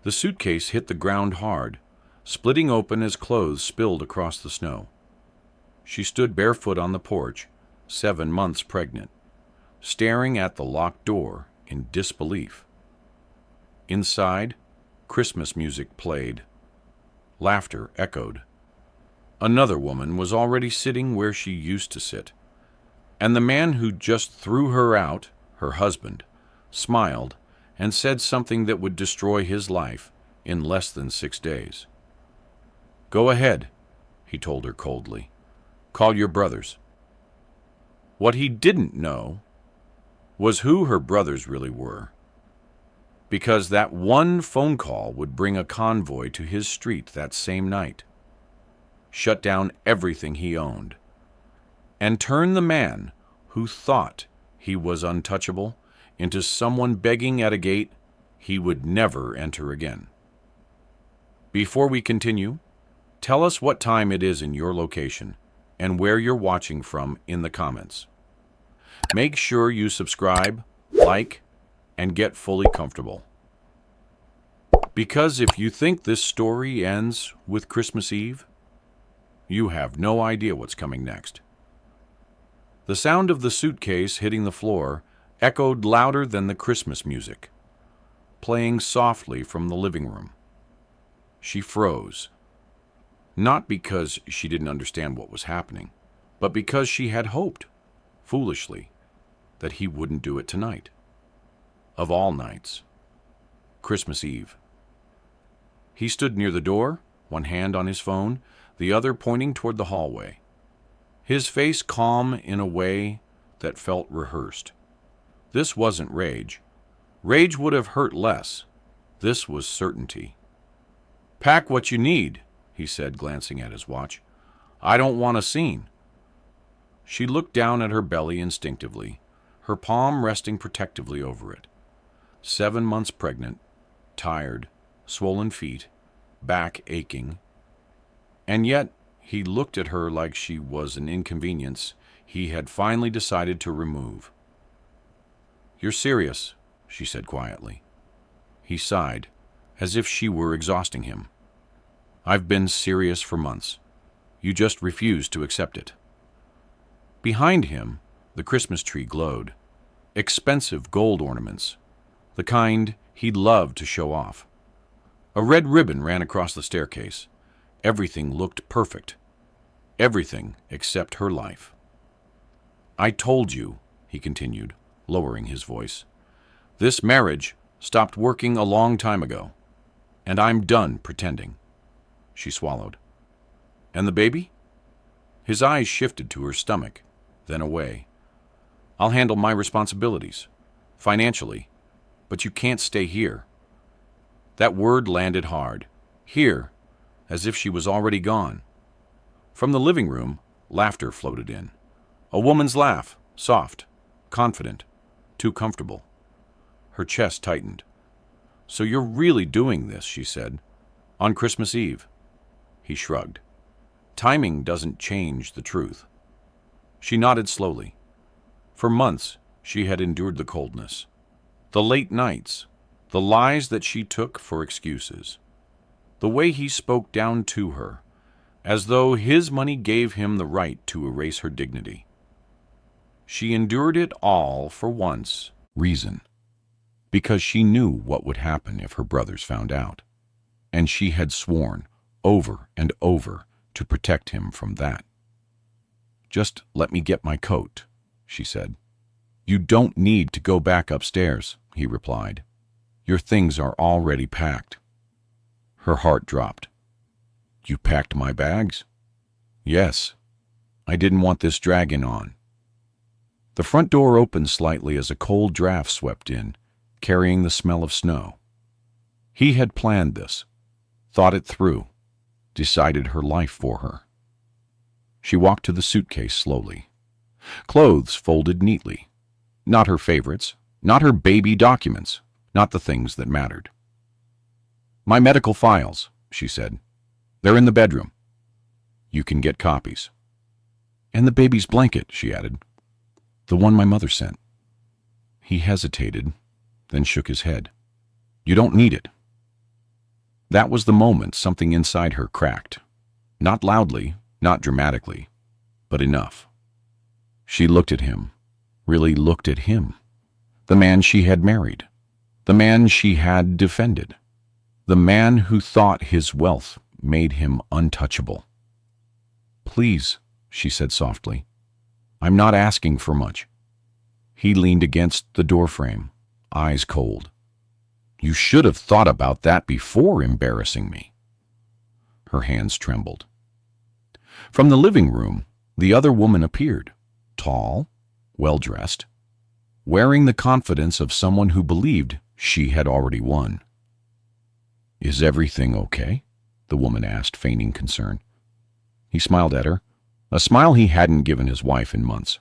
The suitcase hit the ground hard, splitting open as clothes spilled across the snow. She stood barefoot on the porch, 7 months pregnant, staring at the locked door in disbelief. Inside, Christmas music played. Laughter echoed. Another woman was already sitting where she used to sit, and the man who just threw her out, her husband, smiled and said something that would destroy his life in less than 6 days. "Go ahead," he told her coldly. "Call your brothers." What he didn't know was who her brothers really were, because that one phone call would bring a convoy to his street that same night, shut down everything he owned, and turn the man who thought he was untouchable into someone begging at a gate he would never enter again. Before we continue, tell us what time it is in your location and where you're watching from in the comments. Make sure you subscribe, like, and get fully comfortable. Because if you think this story ends with Christmas Eve, you have no idea what's coming next. The sound of the suitcase hitting the floor echoed louder than the Christmas music, playing softly from the living room. She froze, not because she didn't understand what was happening, but because she had hoped, foolishly, that he wouldn't do it tonight. Of all nights, Christmas Eve. He stood near the door, one hand on his phone, the other pointing toward the hallway. His face calm in a way that felt rehearsed. This wasn't rage. Rage would have hurt less. This was certainty. "Pack what you need," he said, glancing at his watch. "I don't want a scene." She looked down at her belly instinctively, her palm resting protectively over it. 7 months pregnant, tired, swollen feet, back aching. And yet he looked at her like she was an inconvenience he had finally decided to remove. "You're serious," she said quietly. He sighed, as if she were exhausting him. "I've been serious for months. You just refuse to accept it." Behind him, the Christmas tree glowed. Expensive gold ornaments, the kind he'd love to show off. A red ribbon ran across the staircase. Everything looked perfect. Everything except her life. "I told you," he continued, lowering his voice. "This marriage stopped working a long time ago, and I'm done pretending." She swallowed. "And the baby?" His eyes shifted to her stomach, then away. "I'll handle my responsibilities, financially, but you can't stay here." That word landed hard. Here, as if she was already gone. From the living room, laughter floated in. A woman's laugh, soft, confident, too comfortable. Her chest tightened. "So you're really doing this," she said, "on Christmas Eve?" He shrugged. "Timing doesn't change the truth." She nodded slowly. For months, she had endured the coldness, the late nights, the lies that she took for excuses, the way he spoke down to her, as though his money gave him the right to erase her dignity. She endured it all for once reason, because she knew what would happen if her brothers found out, and she had sworn over and over to protect him from that. "Just let me get my coat," she said. "You don't need to go back upstairs," he replied. "Your things are already packed." Her heart dropped. "You packed my bags?" "Yes. I didn't want this dragging on." The front door opened slightly as a cold draft swept in, carrying the smell of snow. He had planned this, thought it through, decided her life for her. She walked to the suitcase slowly. Clothes folded neatly. Not her favorites, not her baby documents, not the things that mattered. "My medical files," she said. "They're in the bedroom. You can get copies." "And the baby's blanket," she added. "The one my mother sent." He hesitated, then shook his head. "You don't need it." That was the moment something inside her cracked. Not loudly, not dramatically, but enough. She looked at him, really looked at him. The man she had married. The man she had defended. The man who thought his wealth made him untouchable. "Please," she said softly. "I'm not asking for much." He leaned against the doorframe, eyes cold. "You should have thought about that before embarrassing me." Her hands trembled. From the living room, the other woman appeared, tall, well-dressed, wearing the confidence of someone who believed she had already won. "Is everything okay?" the woman asked, feigning concern. He smiled at her, a smile he hadn't given his wife in months.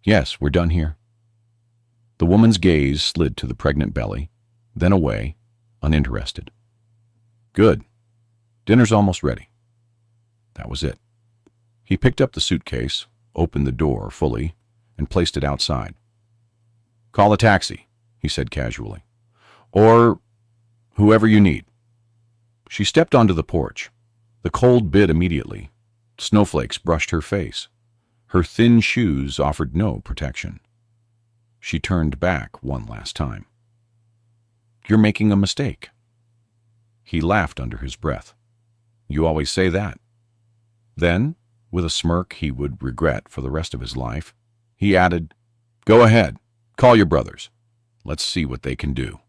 "Yes, we're done here." The woman's gaze slid to the pregnant belly, then away, uninterested. "Good. Dinner's almost ready." That was it. He picked up the suitcase, opened the door fully, and placed it outside. "Call a taxi," he said casually. "Or whoever you need." She stepped onto the porch. The cold bit immediately. Snowflakes brushed her face. Her thin shoes offered no protection. She turned back one last time. "You're making a mistake." He laughed under his breath. "You always say that." Then, with a smirk he would regret for the rest of his life, he added, "Go ahead, call your brothers. Let's see what they can do."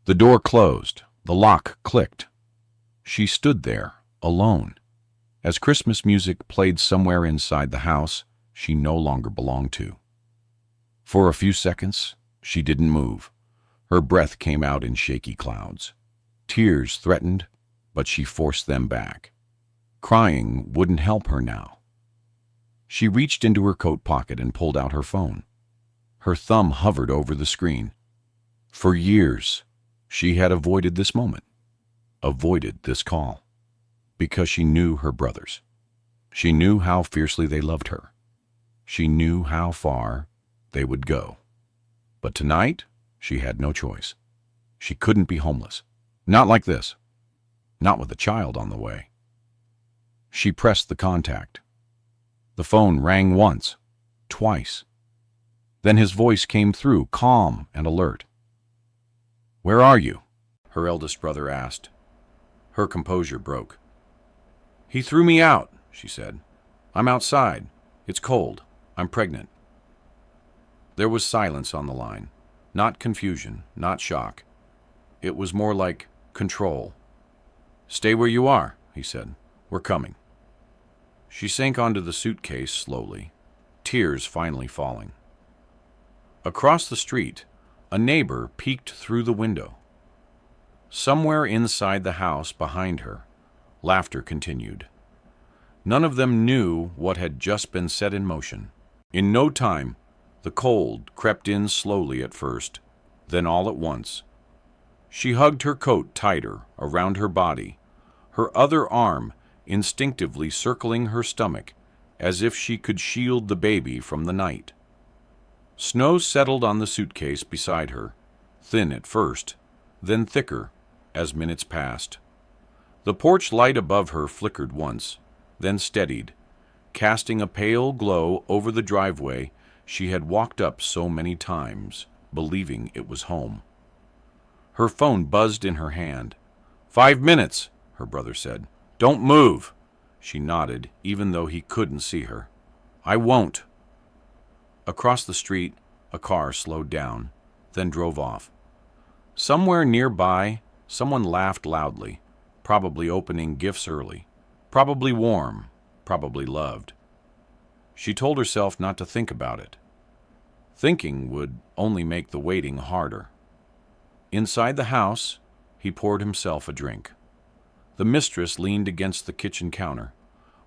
The door closed. The lock clicked. She stood there, alone. As Christmas music played somewhere inside the house she no longer belonged to. For a few seconds, she didn't move. Her breath came out in shaky clouds. Tears threatened, but she forced them back. Crying wouldn't help her now. She reached into her coat pocket and pulled out her phone. Her thumb hovered over the screen. For years, she had avoided this moment, avoided this call, because she knew her brothers. She knew how fiercely they loved her. She knew how far they would go. But tonight, she had no choice. She couldn't be homeless. Not like this. Not with a child on the way. She pressed the contact. The phone rang once, twice. Then his voice came through, calm and alert. "Where are you?" her eldest brother asked. Her composure broke. "He threw me out," she said. "I'm outside. It's cold. I'm pregnant." There was silence on the line. Not confusion, not shock. It was more like control. "Stay where you are," he said. "We're coming." She sank onto the suitcase slowly, tears finally falling. Across the street, a neighbor peeked through the window. Somewhere inside the house behind her, laughter continued. None of them knew what had just been set in motion. In no time, the cold crept in slowly at first, then all at once. She hugged her coat tighter around her body, her other arm instinctively circling her stomach as if she could shield the baby from the night. Snow settled on the suitcase beside her, thin at first, then thicker as minutes passed. The porch light above her flickered once, then steadied, casting a pale glow over the driveway she had walked up so many times, believing it was home. Her phone buzzed in her hand. "5 minutes," her brother said. "Don't move." She nodded, even though he couldn't see her. "I won't." Across the street, a car slowed down, then drove off. Somewhere nearby, someone laughed loudly, probably opening gifts early, probably warm, probably loved. She told herself not to think about it. Thinking would only make the waiting harder. Inside the house, he poured himself a drink. The mistress leaned against the kitchen counter,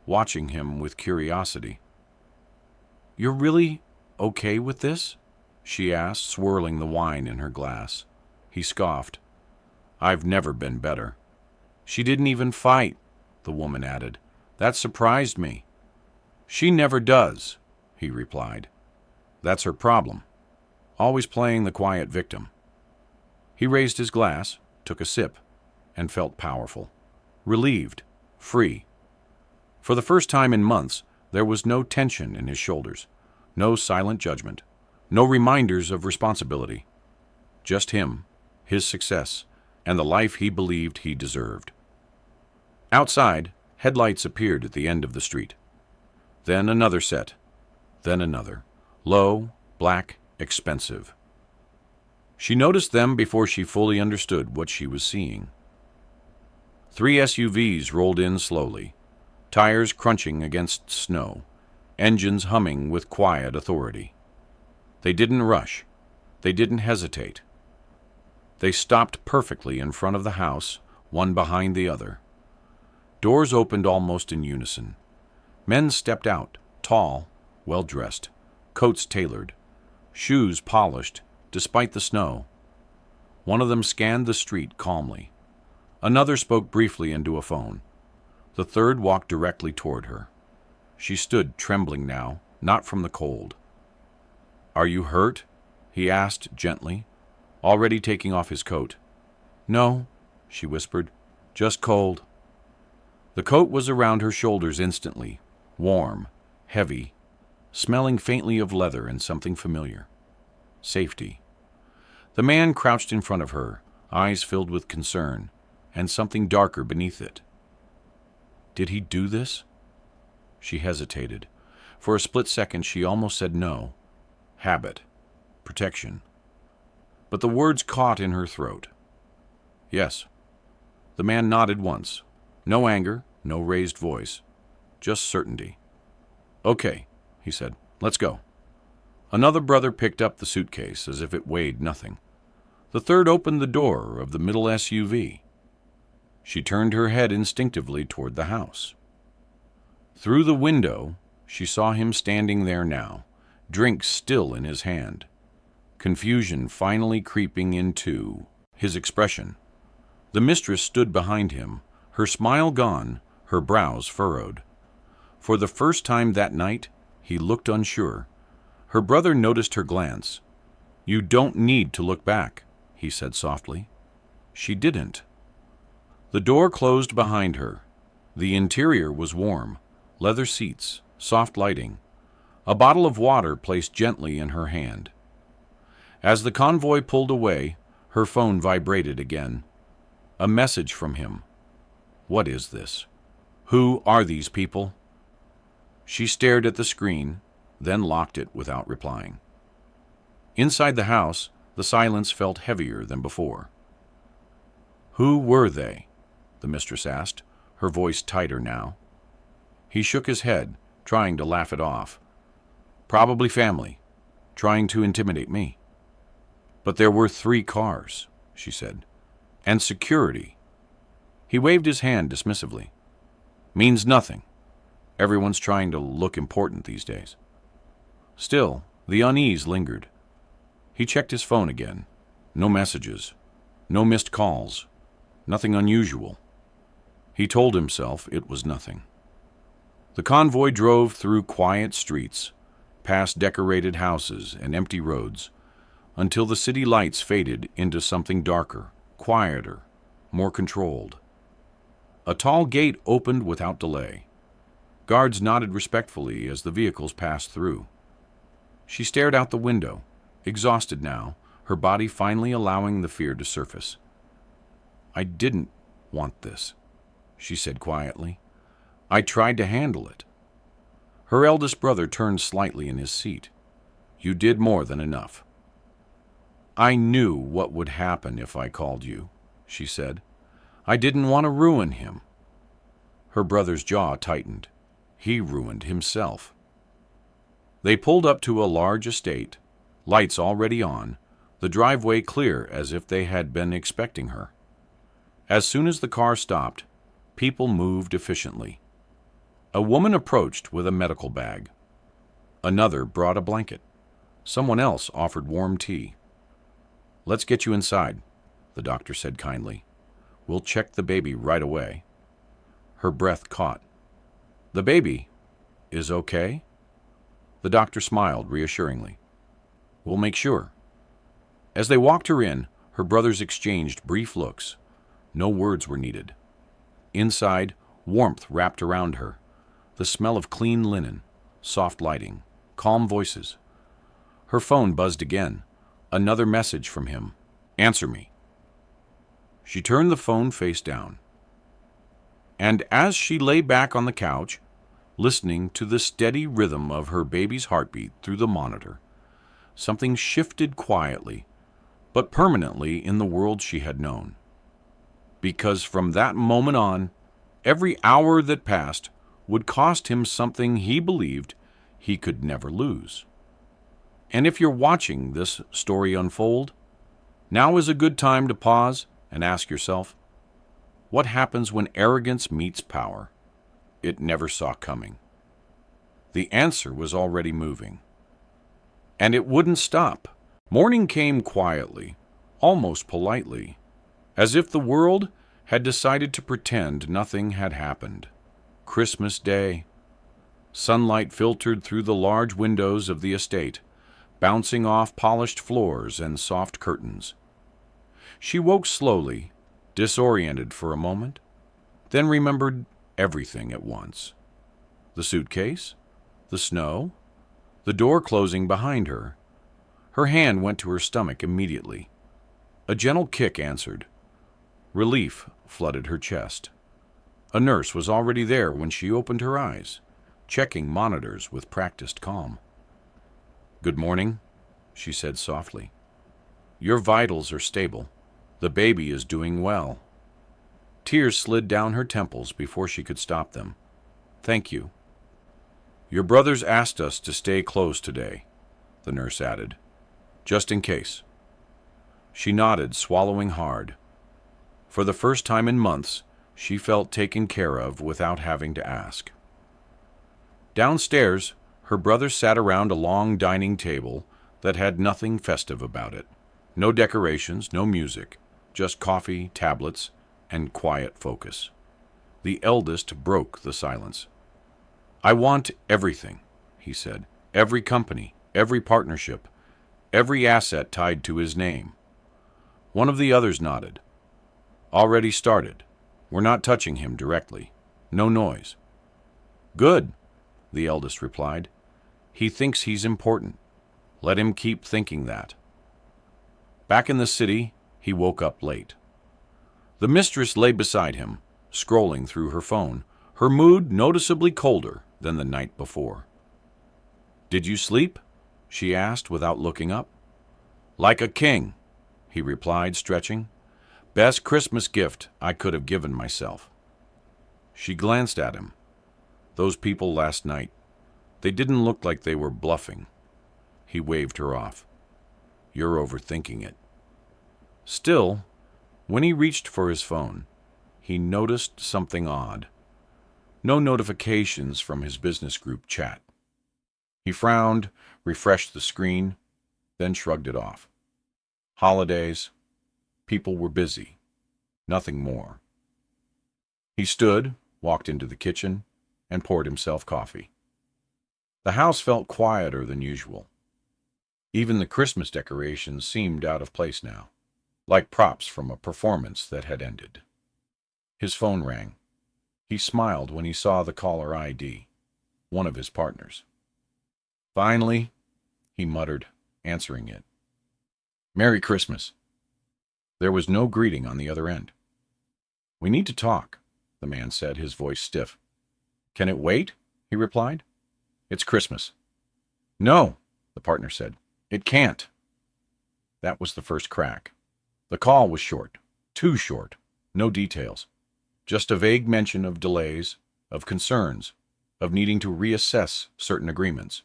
watching him with curiosity. "You're really okay with this?" she asked, swirling the wine in her glass. He scoffed. "I've never been better." "She didn't even fight," the woman added. "That surprised me." "She never does," he replied. "That's her problem. Always playing the quiet victim." He raised his glass, took a sip, and felt powerful, relieved, free. For the first time in months, there was no tension in his shoulders, no silent judgment, no reminders of responsibility. Just him, his success, and the life he believed he deserved. Outside, headlights appeared at the end of the street. Then another set, then another, low, black, expensive. She noticed them before she fully understood what she was seeing. 3 SUVs rolled in slowly, tires crunching against snow, engines humming with quiet authority. They didn't rush. They didn't hesitate. They stopped perfectly in front of the house, one behind the other. Doors opened almost in unison. Men stepped out, tall, well-dressed, coats tailored, shoes polished, despite the snow. One of them scanned the street calmly. Another spoke briefly into a phone. The third walked directly toward her. She stood trembling now, not from the cold. "Are you hurt?" he asked gently, already taking off his coat. "No," she whispered, "just cold." The coat was around her shoulders instantly, warm, heavy, smelling faintly of leather and something familiar. Safety. The man crouched in front of her, eyes filled with concern, and something darker beneath it. Did he do this? She hesitated. For a split second she almost said no. Habit. Protection. But the words caught in her throat. Yes. The man nodded once. No anger, no raised voice. Just certainty. "Okay," he said. "Let's go." Another brother picked up the suitcase as if it weighed nothing. The third opened the door of the middle SUV. She turned her head instinctively toward the house. Through the window, she saw him standing there now, drink still in his hand, confusion finally creeping into his expression. The mistress stood behind him, her smile gone, her brows furrowed. For the first time that night, he looked unsure. Her brother noticed her glance. "You don't need to look back," he said softly. She didn't. The door closed behind her. The interior was warm, leather seats, soft lighting, a bottle of water placed gently in her hand. As the convoy pulled away, her phone vibrated again. A message from him. What is this? Who are these people? She stared at the screen, then locked it without replying. Inside the house, the silence felt heavier than before. "Who were they?" the mistress asked, her voice tighter now. He shook his head, trying to laugh it off. "Probably family, trying to intimidate me." "But there were 3 cars," she said, "and security." He waved his hand dismissively. "Means nothing. Everyone's trying to look important these days." Still, the unease lingered. He checked his phone again. No messages. No missed calls. Nothing unusual. He told himself it was nothing. The convoy drove through quiet streets, past decorated houses and empty roads, until the city lights faded into something darker, quieter, more controlled. A tall gate opened without delay. Guards nodded respectfully as the vehicles passed through. She stared out the window, exhausted now, her body finally allowing the fear to surface. "I didn't want this," she said quietly. "I tried to handle it." Her eldest brother turned slightly in his seat. "You did more than enough." "I knew what would happen if I called you," she said. "I didn't want to ruin him." Her brother's jaw tightened. He ruined himself. They pulled up to a large estate, lights already on, the driveway clear as if they had been expecting her. As soon as the car stopped, people moved efficiently. A woman approached with a medical bag. Another brought a blanket. Someone else offered warm tea. "Let's get you inside," the doctor said kindly. "We'll check the baby right away." Her breath caught. "The baby is okay?" The doctor smiled reassuringly. "We'll make sure." As they walked her in, her brothers exchanged brief looks. No words were needed. Inside, warmth wrapped around her, the smell of clean linen, soft lighting, calm voices. Her phone buzzed again. Another message from him. "Answer me." She turned the phone face down. And as she lay back on the couch, listening to the steady rhythm of her baby's heartbeat through the monitor, something shifted quietly, but permanently in the world she had known. Because from that moment on, every hour that passed would cost him something he believed he could never lose. And if you're watching this story unfold, now is a good time to pause and ask yourself, what happens when arrogance meets power it never saw coming? The answer was already moving. And it wouldn't stop. Morning came quietly, almost politely, as if the world had decided to pretend nothing had happened. Christmas Day. Sunlight filtered through the large windows of the estate, bouncing off polished floors and soft curtains. She woke slowly, disoriented for a moment, then remembered everything at once. The suitcase, the snow, the door closing behind her. Her hand went to her stomach immediately. A gentle kick answered. Relief flooded her chest. A nurse was already there when she opened her eyes, checking monitors with practiced calm. "Good morning," she said softly. "Your vitals are stable. The baby is doing well." Tears slid down her temples before she could stop them. "Thank you." "Your brothers asked us to stay close today," the nurse added, "just in case." She nodded, swallowing hard. For the first time in months, she felt taken care of without having to ask. Downstairs, her brothers sat around a long dining table that had nothing festive about it. No decorations, no music, just coffee, tablets, and quiet focus. The eldest broke the silence. "I want everything," he said. "Every company, every partnership, every asset tied to his name." One of the others nodded. "Already started. We're not touching him directly. No noise." "Good," the eldest replied. "He thinks he's important. Let him keep thinking that." Back in the city, he woke up late. The mistress lay beside him, scrolling through her phone, her mood noticeably colder than the night before. "Did you sleep?" she asked without looking up. "Like a king," he replied, stretching. "Best Christmas gift I could have given myself." She glanced at him. Those people last night, they didn't look like they were bluffing. He waved her off. "You're overthinking it." Still, when he reached for his phone, he noticed something odd. No notifications from his business group chat. He frowned, refreshed the screen, then shrugged it off. Holidays. People were busy. Nothing more. He stood, walked into the kitchen, and poured himself coffee. The house felt quieter than usual. Even the Christmas decorations seemed out of place now, like props from a performance that had ended. His phone rang. He smiled when he saw the caller ID, one of his partners. "Finally," he muttered, answering it. "Merry Christmas." There was no greeting on the other end. "We need to talk," the man said, his voice stiff. "Can it wait?" he replied. "It's Christmas." "No," the partner said. "It can't." That was the first crack. The call was short, too short, no details. Just a vague mention of delays, of concerns, of needing to reassess certain agreements.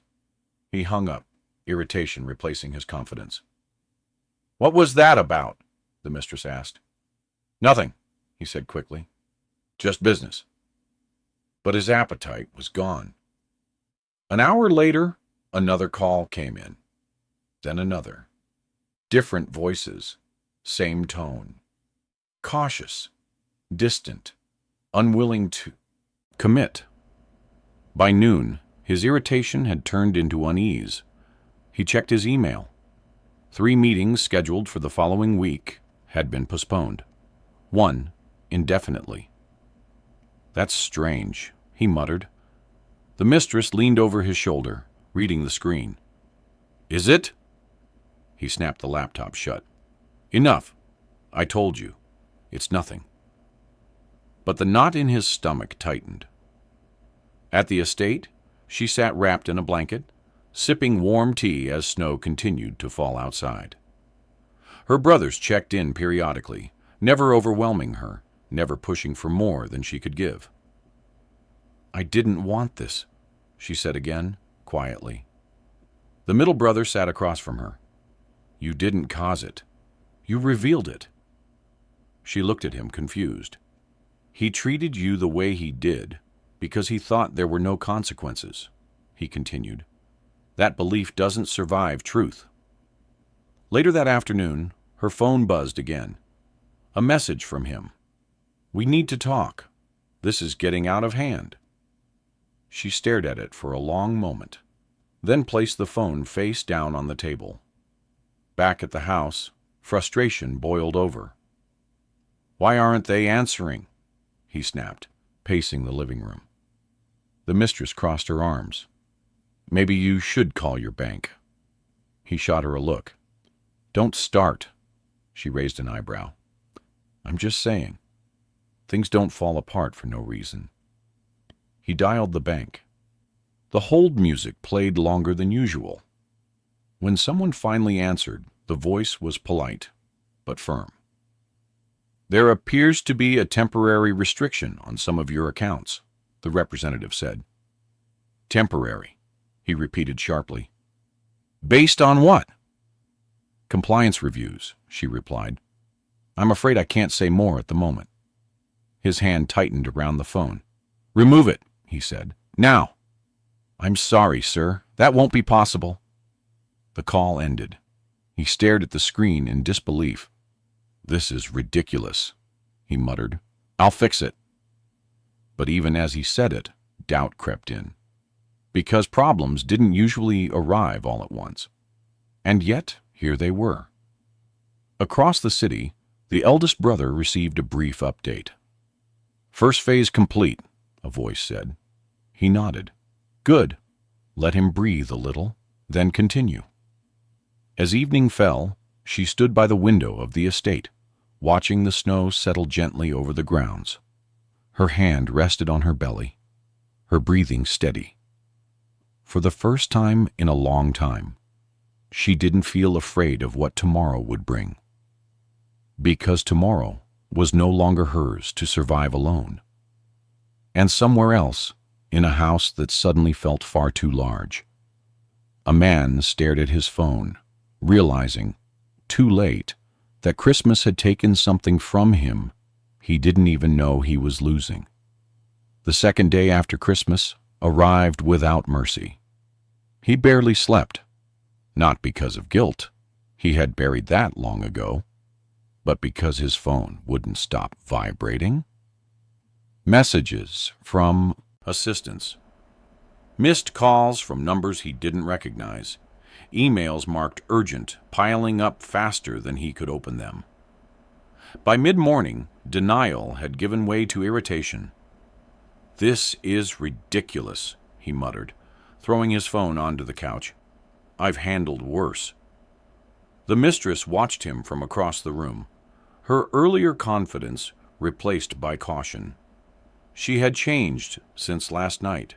He hung up, irritation replacing his confidence. "What was that about?" the mistress asked. "Nothing," he said quickly. "Just business." But his appetite was gone. An hour later, another call came in. Then another. Different voices, same tone. Cautious, distant, unwilling to commit. By noon, his irritation had turned into unease. He checked his email. 3 meetings scheduled for the following week had been postponed. One indefinitely. "That's strange," he muttered. The mistress leaned over his shoulder, reading the screen. "Is it?" He snapped the laptop shut. "Enough. I told you. It's nothing." But the knot in his stomach tightened. At the estate, she sat wrapped in a blanket, sipping warm tea as snow continued to fall outside. Her brothers checked in periodically, never overwhelming her, never pushing for more than she could give. "I didn't want this," she said again, quietly. The middle brother sat across from her. "You didn't cause it. You revealed it." She looked at him, confused. "He treated you the way he did because he thought there were no consequences," he continued. "That belief doesn't survive truth." Later that afternoon, her phone buzzed again. A message from him. "We need to talk. This is getting out of hand." She stared at it for a long moment, then placed the phone face down on the table. Back at the house, frustration boiled over. "Why aren't they answering?" he snapped, pacing the living room. The mistress crossed her arms. "Maybe you should call your bank." He shot her a look. "Don't start." She raised an eyebrow. "I'm just saying. Things don't fall apart for no reason." He dialed the bank. The hold music played longer than usual. When someone finally answered, the voice was polite, but firm. "There appears to be a temporary restriction on some of your accounts," the representative said. "Temporary," he repeated sharply. "Based on what?" "Compliance reviews," she replied. "I'm afraid I can't say more at the moment." His hand tightened around the phone. "Remove it," he said. "Now." "I'm sorry, sir. That won't be possible." The call ended. He stared at the screen in disbelief. "This is ridiculous," he muttered. "I'll fix it." But even as he said it, doubt crept in. Because problems didn't usually arrive all at once. And yet, here they were. Across the city, the eldest brother received a brief update. "First phase complete," a voice said. He nodded. "Good." Let him breathe a little, then continue. As evening fell, she stood by the window of the estate, watching the snow settle gently over the grounds. Her hand rested on her belly, her breathing steady. For the first time in a long time, she didn't feel afraid of what tomorrow would bring. Because tomorrow was no longer hers to survive alone. And somewhere else, in a house that suddenly felt far too large, a man stared at his phone, realizing, too late, that Christmas had taken something from him he didn't even know he was losing. The second day after Christmas arrived without mercy. He barely slept, not because of guilt, he had buried that long ago, but because his phone wouldn't stop vibrating. Messages from assistants. Missed calls from numbers he didn't recognize. Emails marked urgent, piling up faster than he could open them. By mid-morning, denial had given way to irritation. "This is ridiculous," he muttered, throwing his phone onto the couch. "I've handled worse." The mistress watched him from across the room, her earlier confidence replaced by caution. She had changed since last night,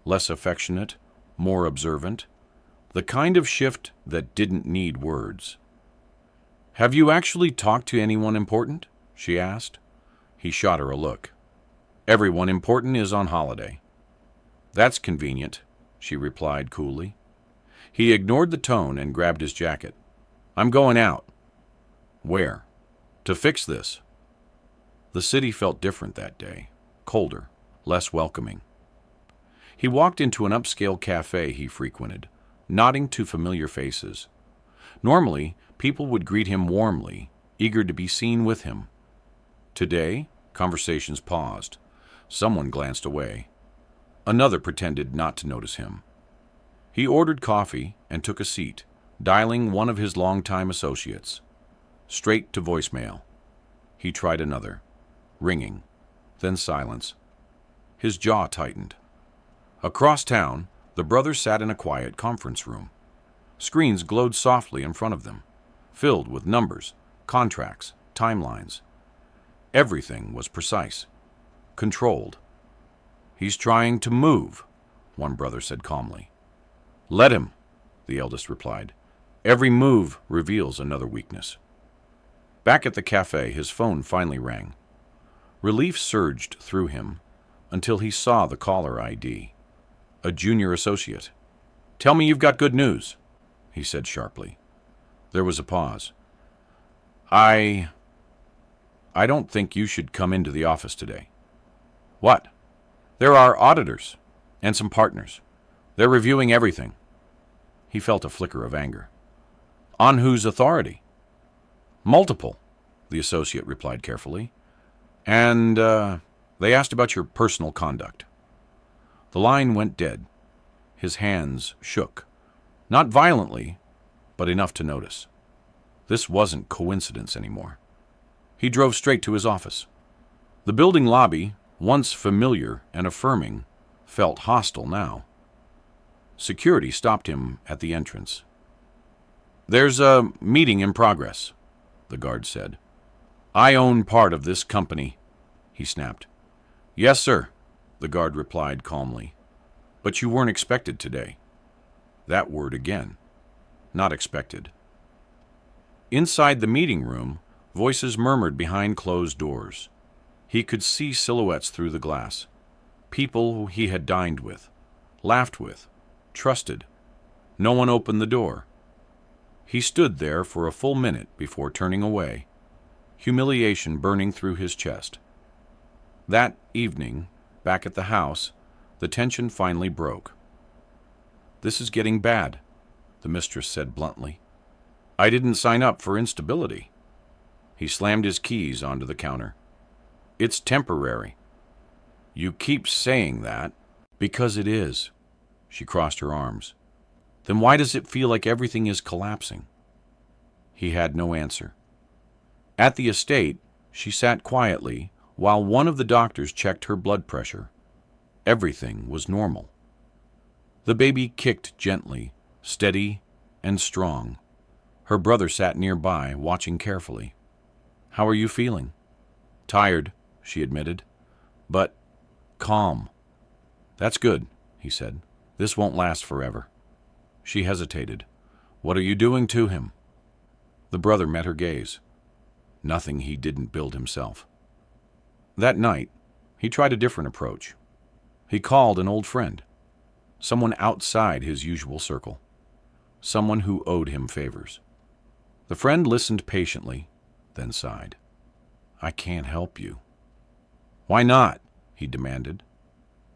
less affectionate, more observant, the kind of shift that didn't need words. "Have you actually talked to anyone important?" she asked. He shot her a look. "Everyone important is on holiday." "That's convenient," she replied coolly. He ignored the tone and grabbed his jacket. "I'm going out." "Where?" "To fix this." The city felt different that day. Colder, less welcoming. He walked into an upscale cafe he frequented, nodding to familiar faces. Normally, people would greet him warmly, eager to be seen with him. Today, conversations paused. Someone glanced away. Another pretended not to notice him. He ordered coffee and took a seat, dialing one of his longtime associates. Straight to voicemail. He tried another. ringing, then silence. His jaw tightened. Across town, the brothers sat in a quiet conference room. Screens glowed softly in front of them, filled with numbers, contracts, timelines. Everything was precise, controlled. "He's trying to move," one brother said calmly. "Let him," the eldest replied. "Every move reveals another weakness." Back at the cafe, his phone finally rang. Relief surged through him until he saw the caller ID. A junior associate. "Tell me you've got good news," he said sharply. There was a pause. I don't think you should come into the office today." "What?" "There are auditors and some partners. They're reviewing everything." He felt a flicker of anger. "On whose authority?" "Multiple," the associate replied carefully. "And they asked about your personal conduct." The line went dead. His hands shook. Not violently, but enough to notice. This wasn't coincidence anymore. He drove straight to his office. The building lobby, once familiar and affirming, felt hostile now. Security stopped him at the entrance. "There's a meeting in progress," the guard said. "I own part of this company," he snapped. "Yes, sir," the guard replied calmly. "But you weren't expected today." That word again. Not expected. Inside the meeting room, voices murmured behind closed doors. He could see silhouettes through the glass. People he had dined with, laughed with, trusted. No one opened the door. He stood there for a full minute before turning away, humiliation burning through his chest. That evening, back at the house, the tension finally broke. "This is getting bad," the mistress said bluntly. "I didn't sign up for instability." He slammed his keys onto the counter. "It's temporary." "You keep saying that." "Because it is." She crossed her arms. "Then why does it feel like everything is collapsing?" He had no answer. At the estate, she sat quietly while one of the doctors checked her blood pressure. Everything was normal. The baby kicked gently, steady and strong. Her brother sat nearby, watching carefully. "How are you feeling?" "Tired," she admitted, "but calm." "That's good," he said. "This won't last forever." She hesitated. "What are you doing to him?" The brother met her gaze. Nothing he didn't build himself. That night, he tried a different approach. He called an old friend, someone outside his usual circle, someone who owed him favors. The friend listened patiently, then sighed. "I can't help you." "Why not?" he demanded.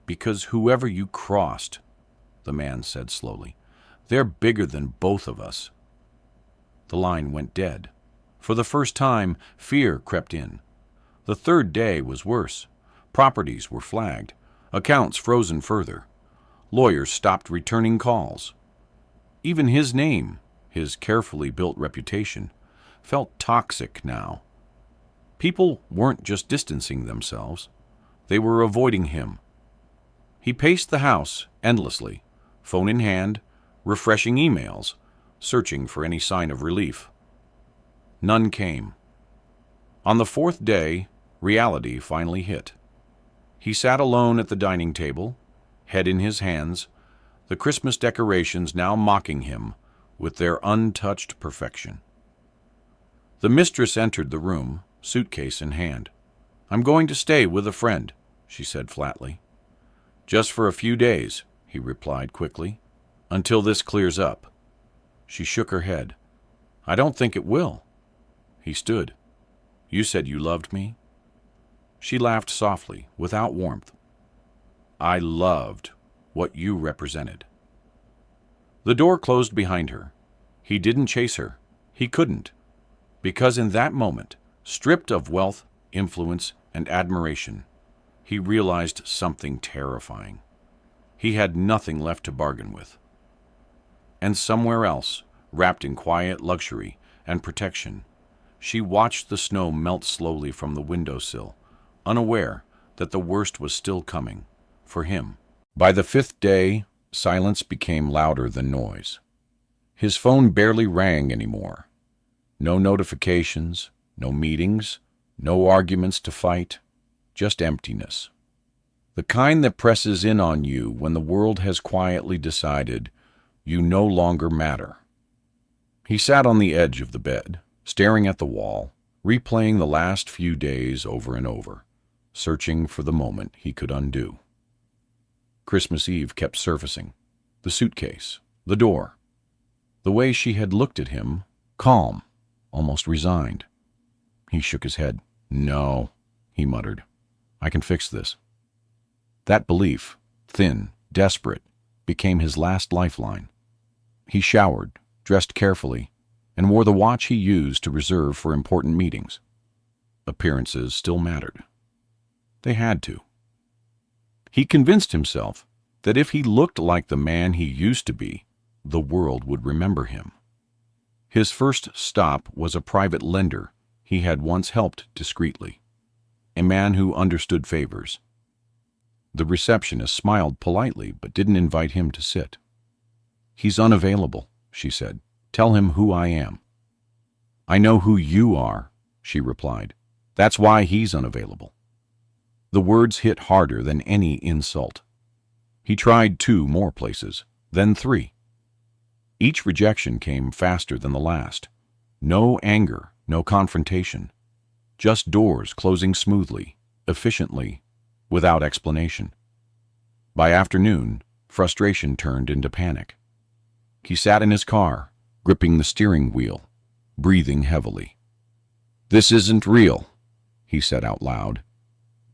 "Because whoever you crossed," the man said slowly, "they're bigger than both of us." The line went dead. For the first time, fear crept in. The third day was worse. Properties were flagged, accounts frozen further. Lawyers stopped returning calls. Even his name, his carefully built reputation, felt toxic now. People weren't just distancing themselves. They were avoiding him. He paced the house endlessly, phone in hand, refreshing emails, searching for any sign of relief. None came. On the fourth day, reality finally hit. He sat alone at the dining table, head in his hands, the Christmas decorations now mocking him with their untouched perfection. The mistress entered the room, suitcase in hand. "I'm going to stay with a friend," she said flatly. "Just for a few days," he replied quickly, "until this clears up." She shook her head. "I don't think it will." He stood. "You said you loved me?" She laughed softly, without warmth. "I loved what you represented." The door closed behind her. He didn't chase her. He couldn't. Because in that moment, stripped of wealth, influence, and admiration, he realized something terrifying. He had nothing left to bargain with. And somewhere else, wrapped in quiet luxury and protection, she watched the snow melt slowly from the windowsill, unaware that the worst was still coming, for him. By the fifth day, silence became louder than noise. His phone barely rang anymore. No notifications, no meetings, no arguments to fight, just emptiness. The kind that presses in on you when the world has quietly decided you no longer matter. He sat on the edge of the bed, staring at the wall, replaying the last few days over and over, searching for the moment he could undo. Christmas Eve kept surfacing. The suitcase, the door. The way she had looked at him, calm, almost resigned. He shook his head. "No," he muttered. "I can fix this." That belief, thin, desperate, became his last lifeline. He showered, dressed carefully, and wore the watch he used to reserve for important meetings. Appearances still mattered. They had to. He convinced himself that if he looked like the man he used to be, the world would remember him. His first stop was a private lender he had once helped discreetly, a man who understood favors. The receptionist smiled politely but didn't invite him to sit. "He's unavailable," she said. "Tell him who I am." "I know who you are," she replied. "That's why he's unavailable." The words hit harder than any insult. He tried 2 more places, then 3. Each rejection came faster than the last. No anger, no confrontation. Just doors closing smoothly, efficiently, without explanation. By afternoon, frustration turned into panic. He sat in his car, gripping the steering wheel, breathing heavily. "This isn't real," he said out loud.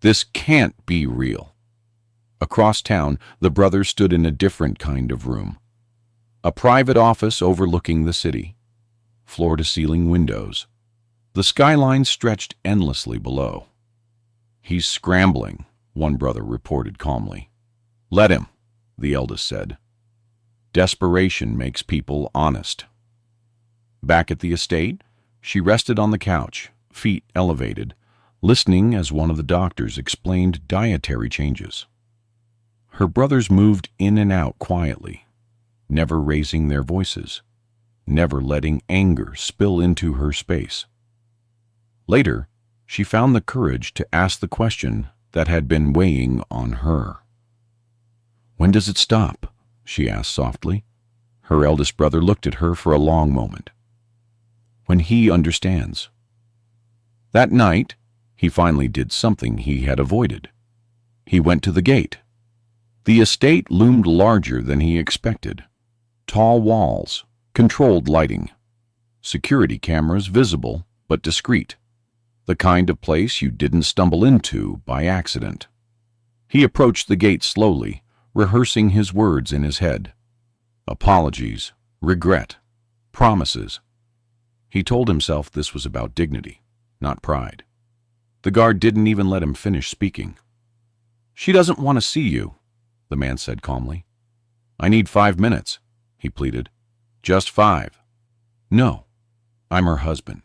"This can't be real." Across town, the brothers stood in a different kind of room. A private office overlooking the city. Floor-to-ceiling windows. The skyline stretched endlessly below. "He's scrambling," one brother reported calmly. "Let him," the eldest said. Desperation makes people honest. Back at the estate, she rested on the couch, feet elevated, listening as one of the doctors explained dietary changes. Her brothers moved in and out quietly, never raising their voices, never letting anger spill into her space. Later, she found the courage to ask the question that had been weighing on her. "When does it stop?" she asked softly. Her eldest brother looked at her for a long moment. "When he understands." That night, he finally did something he had avoided. He went to the gate. The estate loomed larger than he expected. Tall walls, controlled lighting, security cameras visible but discreet, the kind of place you didn't stumble into by accident. He approached the gate slowly, rehearsing his words in his head. Apologies, regret, promises. He told himself this was about dignity, not pride. The guard didn't even let him finish speaking. "She doesn't want to see you," the man said calmly. "I need 5 minutes," he pleaded. "Just 5. "No, I'm her husband."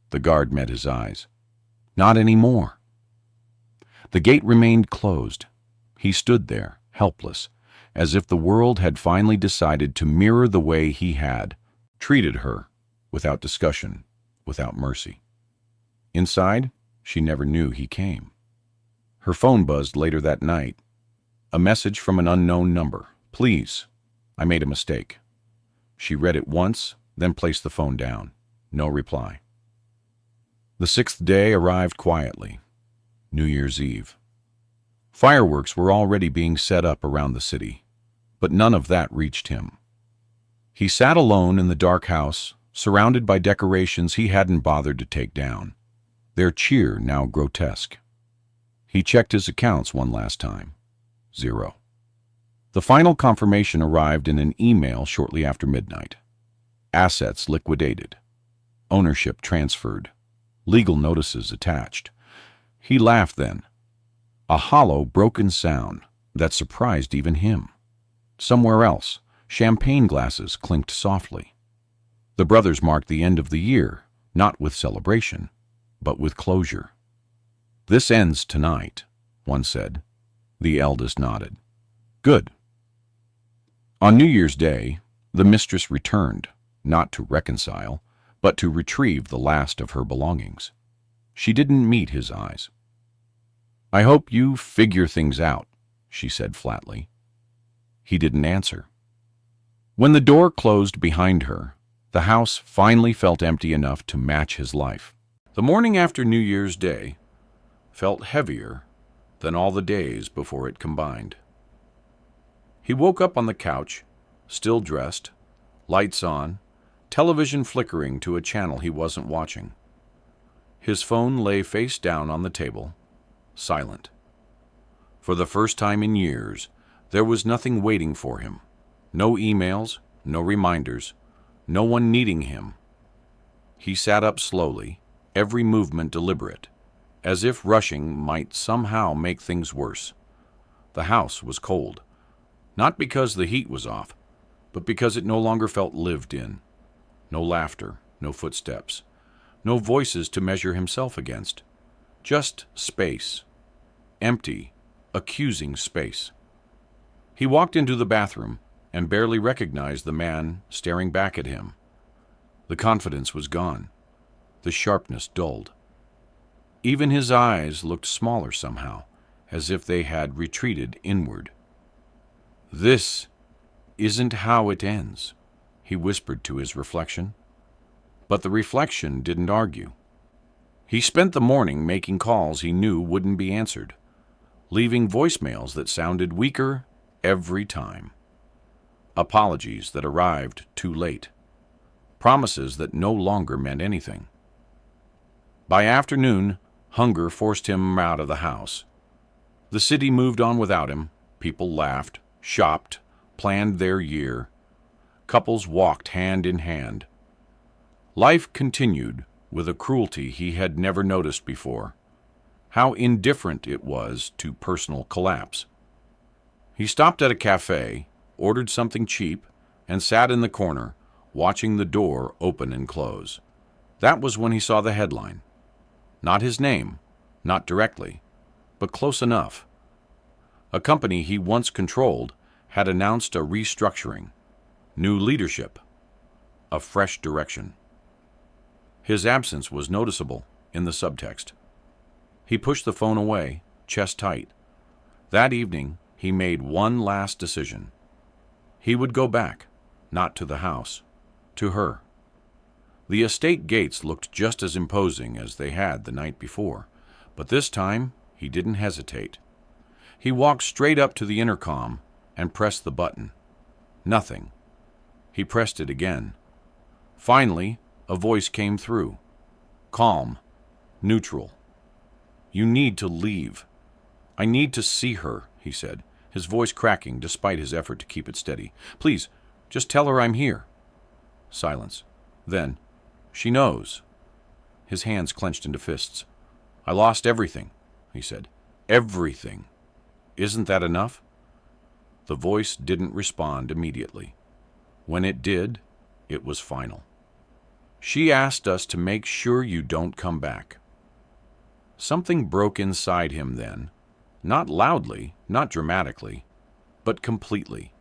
The guard met his eyes. "Not anymore." The gate remained closed. He stood there, helpless, as if the world had finally decided to mirror the way he had treated her, without discussion, without mercy. Inside, she never knew he came. Her phone buzzed later that night. A message from an unknown number. "Please, I made a mistake." She read it once, then placed the phone down. No reply. The 6th day arrived quietly. New Year's Eve. Fireworks were already being set up around the city, but none of that reached him. He sat alone in the dark house, surrounded by decorations he hadn't bothered to take down, their cheer now grotesque. He checked his accounts one last time. 0. The final confirmation arrived in an email shortly after midnight. Assets liquidated. Ownership transferred. Legal notices attached. He laughed then. A hollow, broken sound that surprised even him. Somewhere else, champagne glasses clinked softly. The brothers marked the end of the year, not with celebration, but with closure. "This ends tonight," one said. The eldest nodded. "Good." On New Year's Day, the mistress returned, not to reconcile, but to retrieve the last of her belongings. She didn't meet his eyes. "I hope you figure things out," she said flatly. He didn't answer. When the door closed behind her, the house finally felt empty enough to match his life. The morning after New Year's Day felt heavier than all the days before it combined. He woke up on the couch, still dressed, lights on, television flickering to a channel he wasn't watching. His phone lay face down on the table, silent. For the first time in years, there was nothing waiting for him. No emails, no reminders, no one needing him. He sat up slowly, every movement deliberate, as if rushing might somehow make things worse. The house was cold, not because the heat was off, but because it no longer felt lived in. No laughter, no footsteps, no voices to measure himself against. Just space. Empty, accusing space. He walked into the bathroom and barely recognized the man staring back at him. The confidence was gone. The sharpness dulled. Even his eyes looked smaller somehow, as if they had retreated inward. "This isn't how it ends," he whispered to his reflection. But the reflection didn't argue. He spent the morning making calls he knew wouldn't be answered, leaving voicemails that sounded weaker every time. Apologies that arrived too late. Promises that no longer meant anything. By afternoon, hunger forced him out of the house. The city moved on without him. People laughed, shopped, planned their year. Couples walked hand in hand. Life continued with a cruelty he had never noticed before. How indifferent it was to personal collapse. He stopped at a cafe, ordered something cheap, and sat in the corner, watching the door open and close. That was when he saw the headline. Not his name, not directly, but close enough. A company he once controlled had announced a restructuring, new leadership, a fresh direction. His absence was noticeable in the subtext. He pushed the phone away, chest tight. That evening, he made one last decision. He would go back, not to the house, to her. The estate gates looked just as imposing as they had the night before, but this time he didn't hesitate. He walked straight up to the intercom and pressed the button. Nothing. He pressed it again. Finally, a voice came through. Calm, neutral. "You need to leave." "I need to see her," he said, his voice cracking despite his effort to keep it steady. "Please, just tell her I'm here." Silence. Then, "She knows." His hands clenched into fists. "I lost everything," he said. "Everything. Isn't that enough?" The voice didn't respond immediately. When it did, it was final. "She asked us to make sure you don't come back." Something broke inside him then, not loudly, not dramatically, but completely.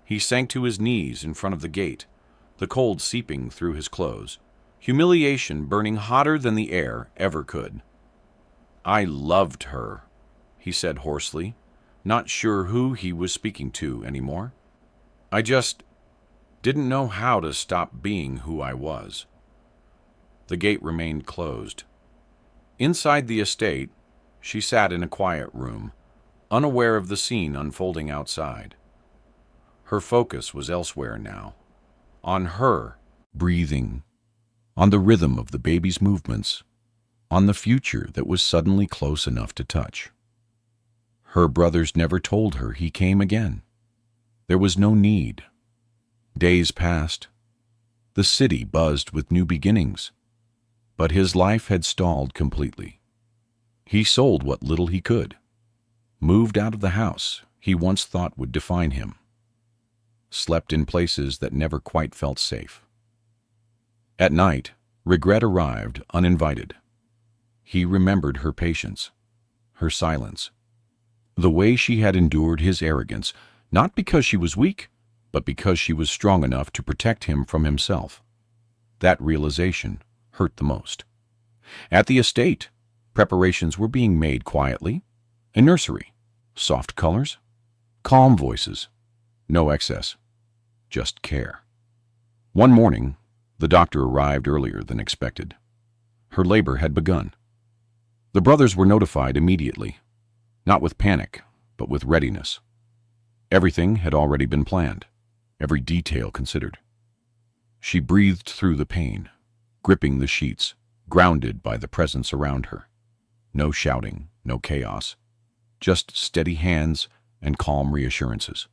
He sank to his knees in front of the gate, the cold seeping through his clothes, humiliation burning hotter than the air ever could. "I loved her," he said hoarsely, not sure who he was speaking to anymore. "I just didn't know how to stop being who I was." The gate remained closed. Inside the estate, she sat in a quiet room, unaware of the scene unfolding outside. Her focus was elsewhere now, on her breathing, on the rhythm of the baby's movements, on the future that was suddenly close enough to touch. Her brothers never told her he came again. There was no need. Days passed. The city buzzed with new beginnings. But his life had stalled completely. He sold what little he could, moved out of the house he once thought would define him, slept in places that never quite felt safe. At night, regret arrived uninvited. He remembered her patience, her silence. The way she had endured his arrogance, not because she was weak, but because she was strong enough to protect him from himself. That realization hurt the most. At the estate, preparations were being made quietly. A nursery, soft colors, calm voices, no excess, just care. One morning, the doctor arrived earlier than expected. Her labor had begun. The brothers were notified immediately, not with panic, but with readiness. Everything had already been planned, every detail considered. She breathed through the pain, gripping the sheets, grounded by the presence around her. No shouting, no chaos, just steady hands and calm reassurances.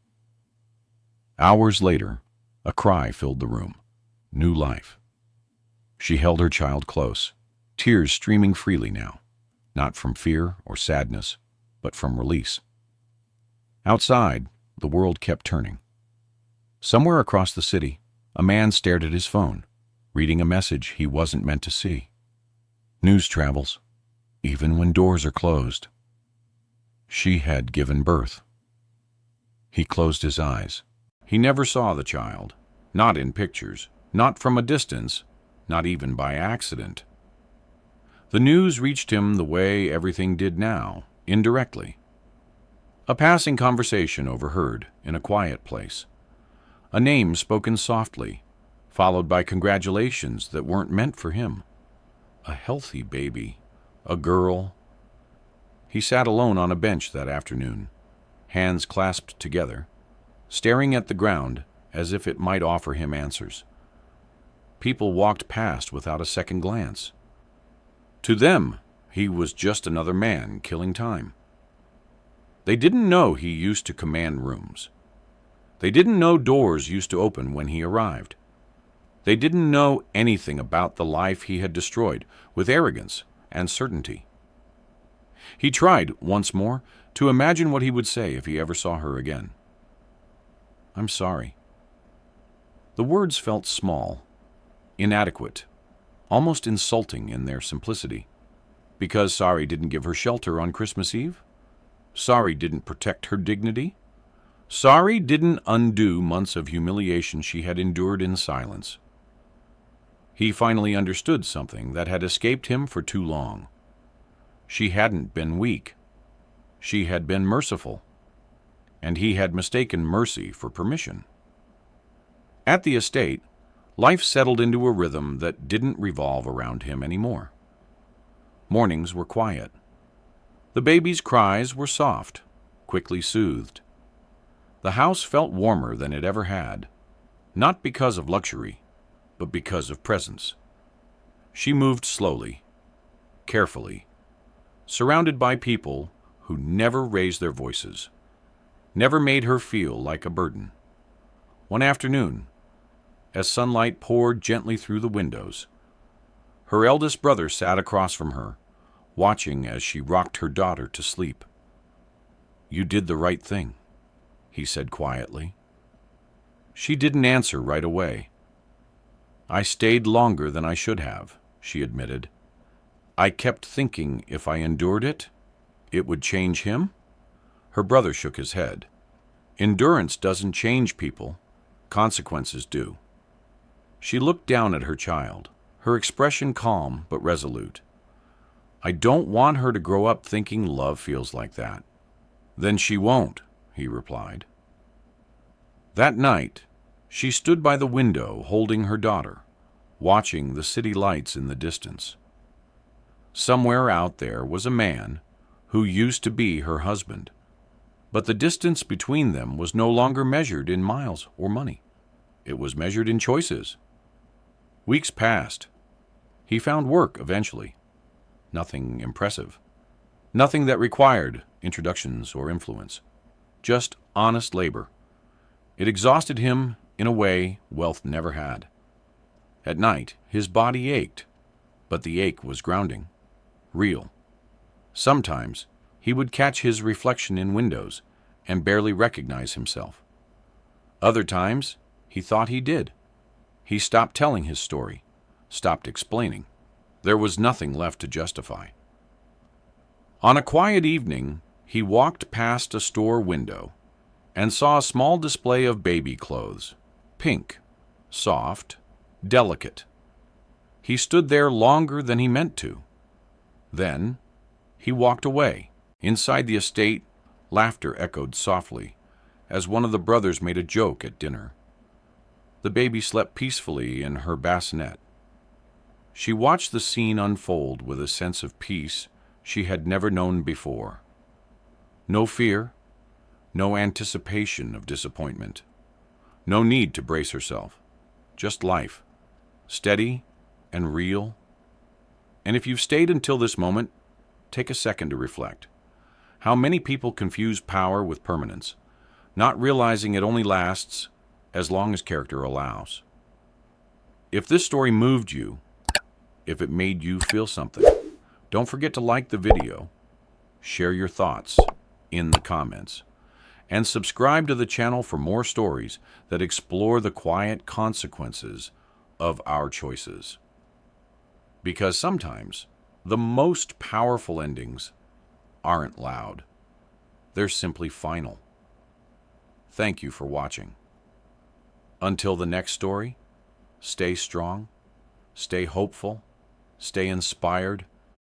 Hours later, a cry filled the room. New life. She held her child close, tears streaming freely now, not from fear or sadness, but from release. Outside, the world kept turning. Somewhere across the city, a man stared at his phone, reading a message he wasn't meant to see. News travels, even when doors are closed. She had given birth. He closed his eyes. He never saw the child, not in pictures, not from a distance, not even by accident. The news reached him the way everything did now, indirectly. A passing conversation overheard in a quiet place. A name spoken softly, followed by congratulations that weren't meant for him. A healthy baby, a girl. He sat alone on a bench that afternoon, hands clasped together, staring at the ground as if it might offer him answers. People walked past without a second glance. To them, he was just another man killing time. They didn't know he used to command rooms. They didn't know doors used to open when he arrived. They didn't know anything about the life he had destroyed with arrogance and certainty. He tried, once more, to imagine what he would say if he ever saw her again. "I'm sorry." The words felt small, inadequate, almost insulting in their simplicity. Because sorry didn't give her shelter on Christmas Eve? Sorry didn't protect her dignity? Sorry didn't undo months of humiliation she had endured in silence. He finally understood something that had escaped him for too long. She hadn't been weak. She had been merciful. And he had mistaken mercy for permission. At the estate, life settled into a rhythm that didn't revolve around him anymore. Mornings were quiet. The baby's cries were soft, quickly soothed. The house felt warmer than it ever had, not because of luxury, but because of presence. She moved slowly, carefully, surrounded by people who never raised their voices, never made her feel like a burden. One afternoon, as sunlight poured gently through the windows, her eldest brother sat across from her, watching as she rocked her daughter to sleep. "You did the right thing," he said quietly. She didn't answer right away. "I stayed longer than I should have," she admitted. "I kept thinking if I endured it, it would change him." Her brother shook his head. "Endurance doesn't change people. Consequences do." She looked down at her child, her expression calm but resolute. "I don't want her to grow up thinking love feels like that." "Then she won't," he replied. That night, she stood by the window holding her daughter, watching the city lights in the distance. Somewhere out there was a man who used to be her husband, but the distance between them was no longer measured in miles or money. It was measured in choices. Weeks passed. He found work eventually. Nothing impressive. Nothing that required introductions or influence. Just honest labor. It exhausted him in a way wealth never had. At night, his body ached, but the ache was grounding, real. Sometimes, he would catch his reflection in windows and barely recognize himself. Other times, he thought he did. He stopped telling his story, stopped explaining. There was nothing left to justify. On a quiet evening, he walked past a store window and saw a small display of baby clothes, pink, soft, delicate. He stood there longer than he meant to. Then he walked away. Inside the estate, laughter echoed softly as one of the brothers made a joke at dinner. The baby slept peacefully in her bassinet. She watched the scene unfold with a sense of peace she had never known before. No fear, no anticipation of disappointment. No need to brace herself. Just life, steady and real. And if you've stayed until this moment, take a second to reflect. How many people confuse power with permanence, not realizing it only lasts as long as character allows. If this story moved you, if it made you feel something, don't forget to like the video, share your thoughts in the comments, and subscribe to the channel for more stories that explore the quiet consequences of our choices. Because sometimes the most powerful endings aren't loud. They're simply final. Thank you for watching. Until the next story, stay strong, stay hopeful, stay inspired,